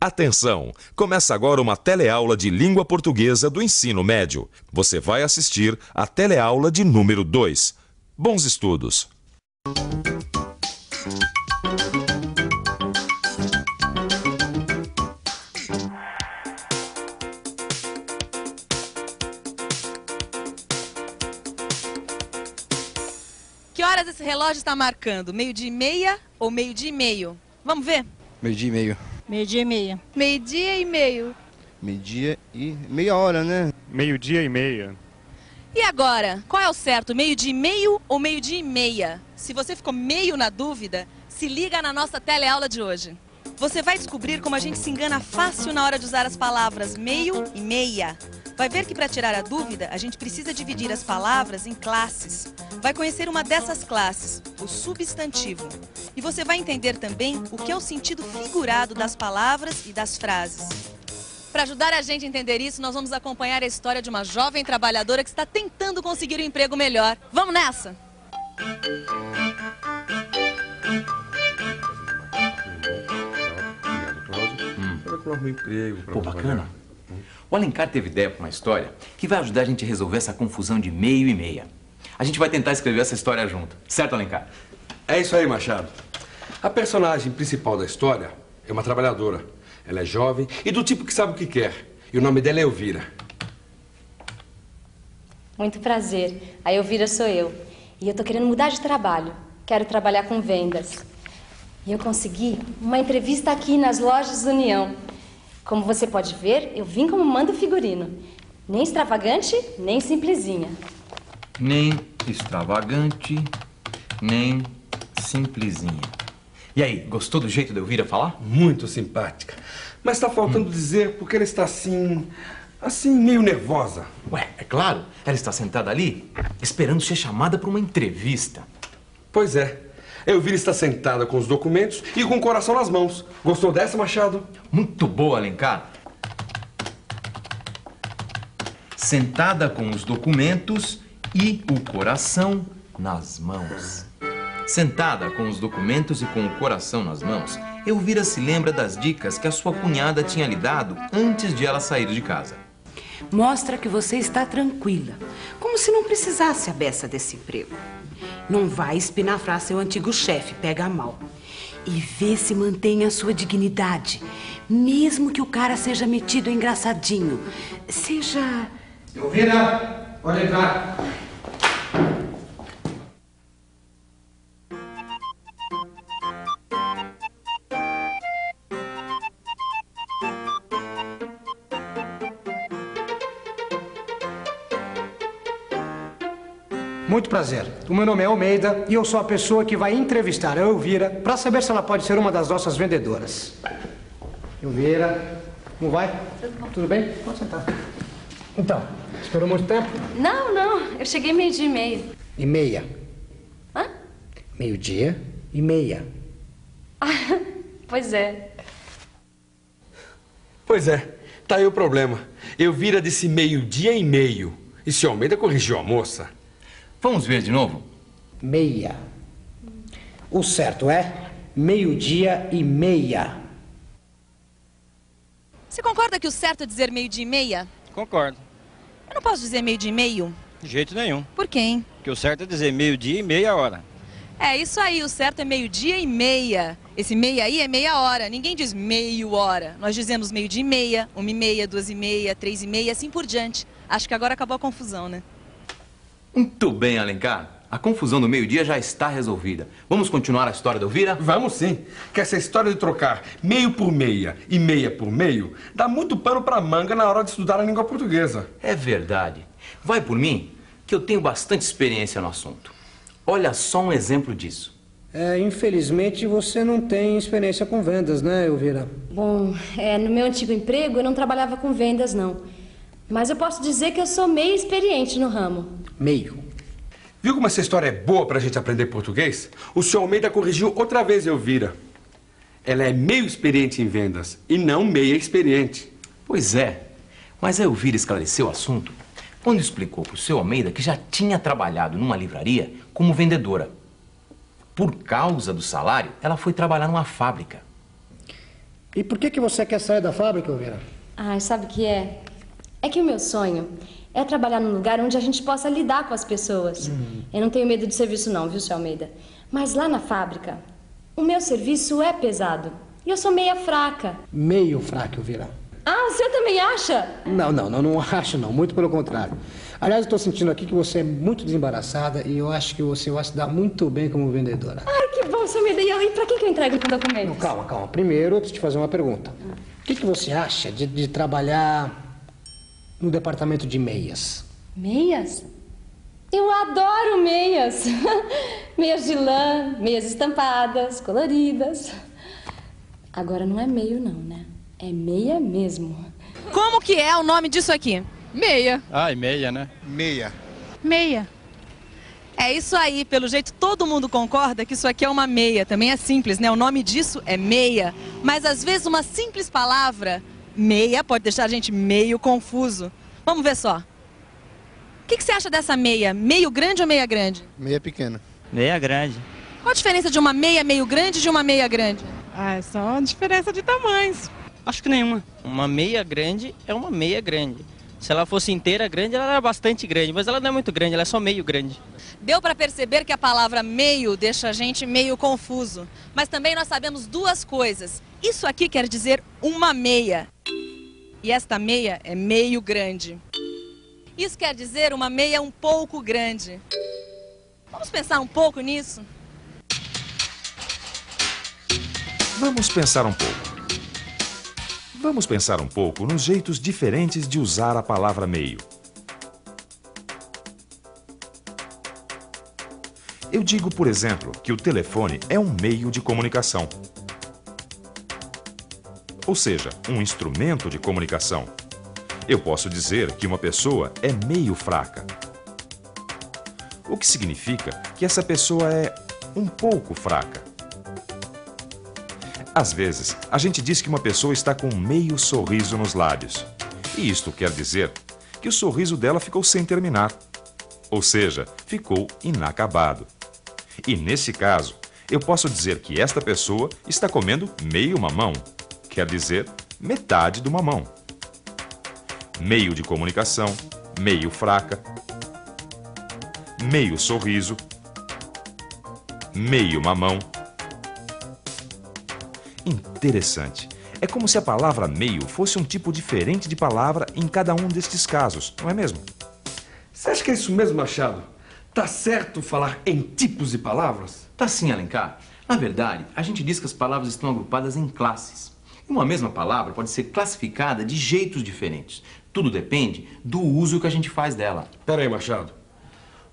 Atenção! Começa agora uma teleaula de língua portuguesa do ensino médio. Você vai assistir a teleaula de número 2. Bons estudos! Que horas esse relógio está marcando? 12:30 ou 12:30? Vamos ver? 12:30. 12:30. 12:30. Meio-dia e meia hora, né? 12:30. E agora, qual é o certo? 12:30 ou 12:30? Se você ficou meio na dúvida, se liga na nossa teleaula de hoje. Você vai descobrir como a gente se engana fácil na hora de usar as palavras meio e meia. Vai ver que para tirar a dúvida, a gente precisa dividir as palavras em classes. Vai conhecer uma dessas classes, o substantivo. E você vai entender também o que é o sentido figurado das palavras e das frases. Para ajudar a gente a entender isso, nós vamos acompanhar a história de uma jovem trabalhadora que está tentando conseguir um emprego melhor. Vamos nessa? Pô, bacana. O Alencar teve ideia para uma história que vai ajudar a gente a resolver essa confusão de meio e meia. A gente vai tentar escrever essa história junto. Certo, Alencar? É isso aí, Machado. A personagem principal da história é uma trabalhadora. Ela é jovem e do tipo que sabe o que quer. E o nome dela é Elvira. Muito prazer. A Elvira sou eu. E eu tô querendo mudar de trabalho. Quero trabalhar com vendas. E eu consegui uma entrevista aqui nas lojas União. Como você pode ver, eu vim como manda o figurino. Nem extravagante, nem simplesinha. Nem extravagante, nem simplesinha. E aí, gostou do jeito da Elvira falar? Muito simpática. Mas está faltando dizer porque ela está assim, meio nervosa. Ué, é claro. Ela está sentada ali, esperando ser chamada para uma entrevista. Pois é. Elvira está sentada com os documentos e com o coração nas mãos. Gostou dessa, Machado? Muito boa, Alencar. Sentada com os documentos e o coração nas mãos. Sentada com os documentos e com o coração nas mãos, Elvira se lembra das dicas que a sua cunhada tinha lhe dado antes de ela sair de casa. Mostra que você está tranquila, como se não precisasse a beça desse emprego. Não vai espinafrar seu antigo chefe, pega mal. E vê se mantém a sua dignidade, mesmo que o cara seja metido engraçadinho. Seja... Elvira, pode entrar. Muito prazer. O meu nome é Almeida e eu sou a pessoa que vai entrevistar a Elvira para saber se ela pode ser uma das nossas vendedoras. Elvira, como vai? Tudo bem? Pode sentar. Então, esperou muito tempo? Não. Eu cheguei 12:30. E meia. Hã? 12:30. Ah, pois é. Pois é. Tá aí o problema. Elvira disse 12:30. E se Almeida corrigiu a moça? Vamos ver de novo? Meia. O certo é 12:30. Você concorda que o certo é dizer 12:30? Concordo. Eu não posso dizer 12:30? De jeito nenhum. Por quê, hein? Porque o certo é dizer meio-dia e meia hora. É isso aí, o certo é 12:30. Esse meia aí é meia hora. Ninguém diz meio hora. Nós dizemos 12:30, 1:30, 2:30, 3:30, assim por diante. Acho que agora acabou a confusão, né? Muito bem, Alencar. A confusão do meio-dia já está resolvida. Vamos continuar a história da Elvira? Vamos sim. Que essa história de trocar meio por meia e meia por meio dá muito pano pra manga na hora de estudar a língua portuguesa. É verdade. Vai por mim, que eu tenho bastante experiência no assunto. Olha só um exemplo disso. Infelizmente você não tem experiência com vendas, né, Elvira? Bom, no meu antigo emprego eu não trabalhava com vendas, não. Mas eu posso dizer que eu sou meio experiente no ramo. Meio. Viu como essa história é boa pra gente aprender português? O senhor Almeida corrigiu outra vez Elvira. Ela é meio experiente em vendas e não meia experiente. Pois é, mas a Elvira esclareceu o assunto quando explicou para o seu Almeida que já tinha trabalhado numa livraria como vendedora. Por causa do salário, ela foi trabalhar numa fábrica. E por que você quer sair da fábrica, Elvira? Ai, sabe o que é? É que o meu sonho é trabalhar num lugar onde a gente possa lidar com as pessoas. Eu não tenho medo de serviço não, viu, seu Almeida? Mas lá na fábrica, o meu serviço é pesado. E eu sou meia fraca. Meio fraca, Elvira. Ah, o senhor também acha? Não acho não, muito pelo contrário. Aliás, eu estou sentindo aqui que você é muito desembaraçada e eu acho que você vai se dar muito bem como vendedora. Ai, que bom, seu Almeida. E pra que eu entrego o documento? Não, calma. Primeiro eu preciso te fazer uma pergunta. O que você acha de trabalhar no departamento de meias? Meias? Eu adoro meias. Meias de lã, meias estampadas, coloridas. Agora não é meio não, né? É meia mesmo. Como que é o nome disso aqui? Meia. Ah, e meia, né? Meia. Meia. É isso aí, pelo jeito todo mundo concorda que isso aqui é uma meia. Também é simples, né? O nome disso é meia. Mas às vezes uma simples palavra, meia, pode deixar a gente meio confuso. Vamos ver só. O que você acha dessa meia? Meio grande ou meia grande? Meia pequena. Meia grande. Qual a diferença de uma meia meio grande e de uma meia grande? Ah, é só uma diferença de tamanhos. Acho que nenhuma. Uma meia grande é uma meia grande. Se ela fosse inteira grande, ela era bastante grande, mas ela não é muito grande, ela é só meio grande. Deu para perceber que a palavra meio deixa a gente meio confuso. Mas também nós sabemos duas coisas. Isso aqui quer dizer uma meia. E esta meia é meio grande. Isso quer dizer uma meia um pouco grande. Vamos pensar um pouco nisso? Vamos pensar um pouco. Vamos pensar um pouco nos jeitos diferentes de usar a palavra meio. Eu digo, por exemplo, que o telefone é um meio de comunicação. Ou seja, um instrumento de comunicação. Eu posso dizer que uma pessoa é meio fraca. O que significa que essa pessoa é um pouco fraca. Às vezes, a gente diz que uma pessoa está com meio sorriso nos lábios. E isto quer dizer que o sorriso dela ficou sem terminar. Ou seja, ficou inacabado. E nesse caso, eu posso dizer que esta pessoa está comendo meio mamão. Quer dizer, metade do mamão. Meio de comunicação, meio fraca, meio sorriso, meio mamão. Interessante. É como se a palavra meio fosse um tipo diferente de palavra em cada um destes casos, não é mesmo? Você acha que é isso mesmo, Machado? Tá certo falar em tipos de palavras? Tá sim, Alencar. Na verdade, a gente diz que as palavras estão agrupadas em classes. E uma mesma palavra pode ser classificada de jeitos diferentes. Tudo depende do uso que a gente faz dela. Pera aí, Machado.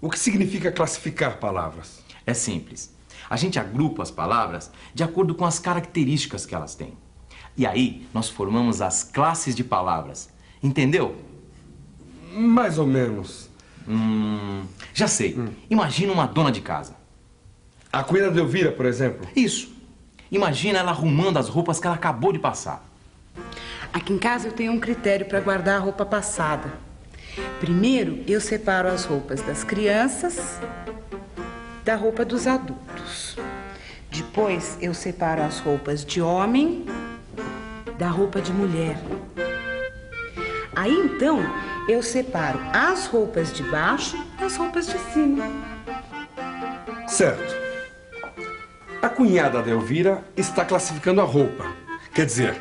O que significa classificar palavras? É simples. A gente agrupa as palavras de acordo com as características que elas têm. E aí, nós formamos as classes de palavras. Entendeu? Mais ou menos. Já sei. Imagina uma dona de casa. A cunhada de Elvira, por exemplo. Isso. Imagina ela arrumando as roupas que ela acabou de passar. Aqui em casa eu tenho um critério para guardar a roupa passada. Primeiro, eu separo as roupas das crianças da roupa dos adultos. Depois, eu separo as roupas de homem da roupa de mulher. Aí, então, eu separo as roupas de baixo das roupas de cima. Certo. A cunhada de Elvira está classificando a roupa. Quer dizer,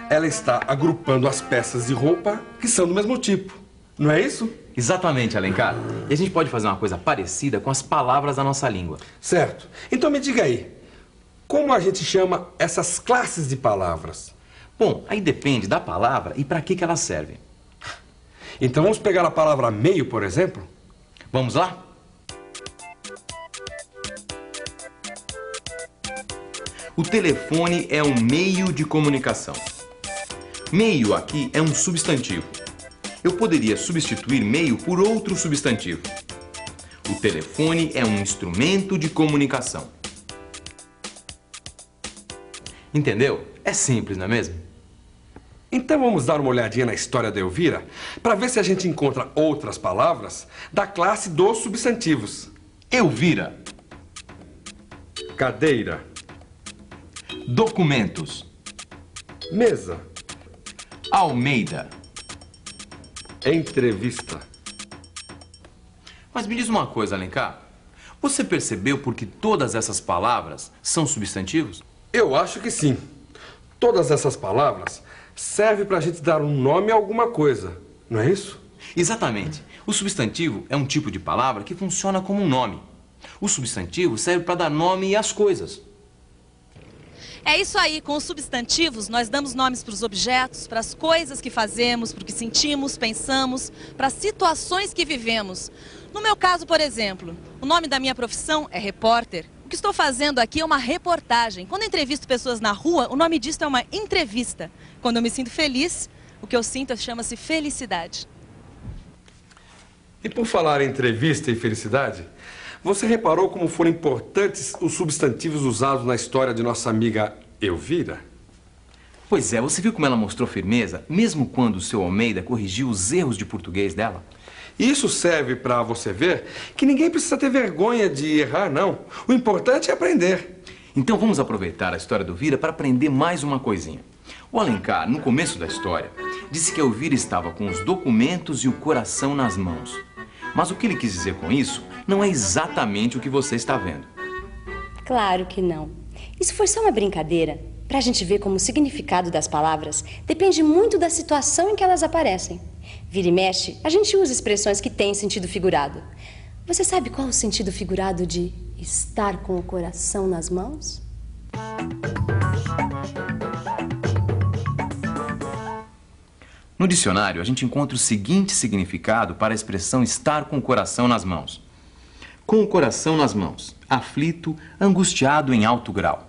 ela está agrupando as peças de roupa que são do mesmo tipo. Não é isso? Exatamente, Alencar. E a gente pode fazer uma coisa parecida com as palavras da nossa língua. Certo. Então me diga aí, como a gente chama essas classes de palavras? Bom, aí depende da palavra e para que elas servem. Então vamos pegar a palavra meio, por exemplo? Vamos lá? O telefone é um meio de comunicação. Meio aqui é um substantivo. Eu poderia substituir meio por outro substantivo. O telefone é um instrumento de comunicação. Entendeu? É simples, não é mesmo? Então vamos dar uma olhadinha na história da Elvira para ver se a gente encontra outras palavras da classe dos substantivos. Elvira. Cadeira. Documentos. Mesa. Almeida. Entrevista. Mas me diz uma coisa, Alencar. Você percebeu por que todas essas palavras são substantivos? Eu acho que sim. Todas essas palavras servem para a gente dar um nome a alguma coisa, não é isso? Exatamente. O substantivo é um tipo de palavra que funciona como um nome. O substantivo serve para dar nome às coisas. É isso aí, com os substantivos nós damos nomes para os objetos, para as coisas que fazemos, para o que sentimos, pensamos, para as situações que vivemos. No meu caso, por exemplo, o nome da minha profissão é repórter. O que estou fazendo aqui é uma reportagem. Quando eu entrevisto pessoas na rua, o nome disso é uma entrevista. Quando eu me sinto feliz, o que eu sinto chama-se felicidade. E por falar em entrevista e felicidade, você reparou como foram importantes os substantivos usados na história de nossa amiga Elvira? Pois é, você viu como ela mostrou firmeza, mesmo quando o seu Almeida corrigiu os erros de português dela? Isso serve para você ver que ninguém precisa ter vergonha de errar, não. O importante é aprender. Então vamos aproveitar a história do Elvira para aprender mais uma coisinha. O Alencar, no começo da história, disse que a Elvira estava com os documentos e o coração nas mãos. Mas o que ele quis dizer com isso não é exatamente o que você está vendo. Claro que não. Isso foi só uma brincadeira, para a gente ver como o significado das palavras depende muito da situação em que elas aparecem. Vira e mexe, a gente usa expressões que têm sentido figurado. Você sabe qual é o sentido figurado de estar com o coração nas mãos? No dicionário, a gente encontra o seguinte significado para a expressão estar com o coração nas mãos. Com o coração nas mãos, aflito, angustiado em alto grau.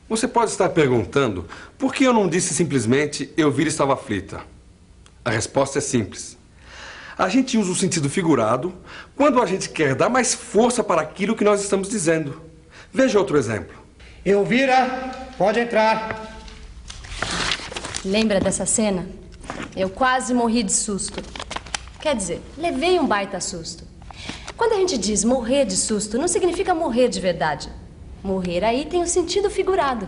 Você pode estar perguntando por que eu não disse simplesmente Elvira estava aflita. A resposta é simples. A gente usa o sentido figurado quando a gente quer dar mais força para aquilo que nós estamos dizendo. Veja outro exemplo. Elvira, pode entrar. Lembra dessa cena? Eu quase morri de susto. Quer dizer, levei um baita susto. Quando a gente diz morrer de susto, não significa morrer de verdade. Morrer aí tem o sentido figurado.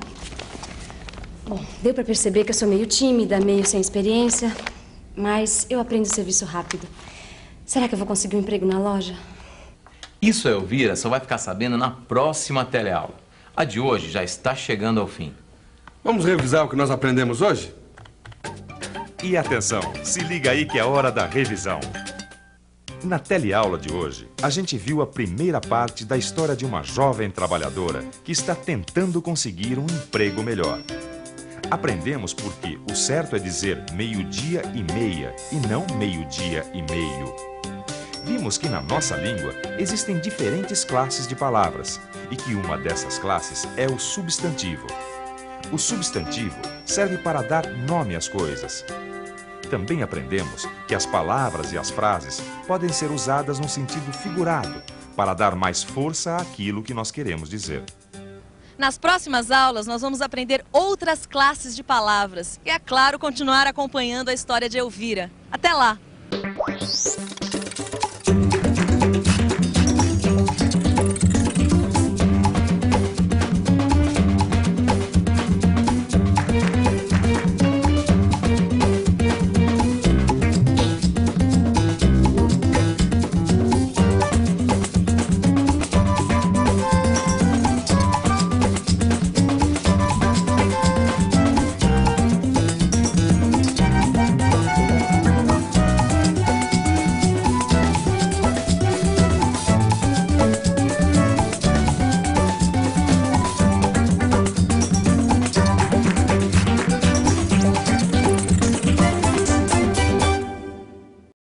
Bom, deu pra perceber que eu sou meio tímida, meio sem experiência, mas eu aprendo o serviço rápido. Será que eu vou conseguir um emprego na loja? Isso a Elvira só vai ficar sabendo na próxima teleaula. A de hoje já está chegando ao fim. Vamos revisar o que nós aprendemos hoje? E atenção, se liga aí que é hora da revisão. Na teleaula de hoje, a gente viu a primeira parte da história de uma jovem trabalhadora que está tentando conseguir um emprego melhor. Aprendemos porque o certo é dizer meio-dia e meia e não meio-dia e meio. Vimos que na nossa língua existem diferentes classes de palavras e que uma dessas classes é o substantivo. O substantivo serve para dar nome às coisas. Também aprendemos que as palavras e as frases podem ser usadas no sentido figurado, para dar mais força àquilo que nós queremos dizer. Nas próximas aulas, nós vamos aprender outras classes de palavras e, é claro, continuar acompanhando a história de Elvira. Até lá!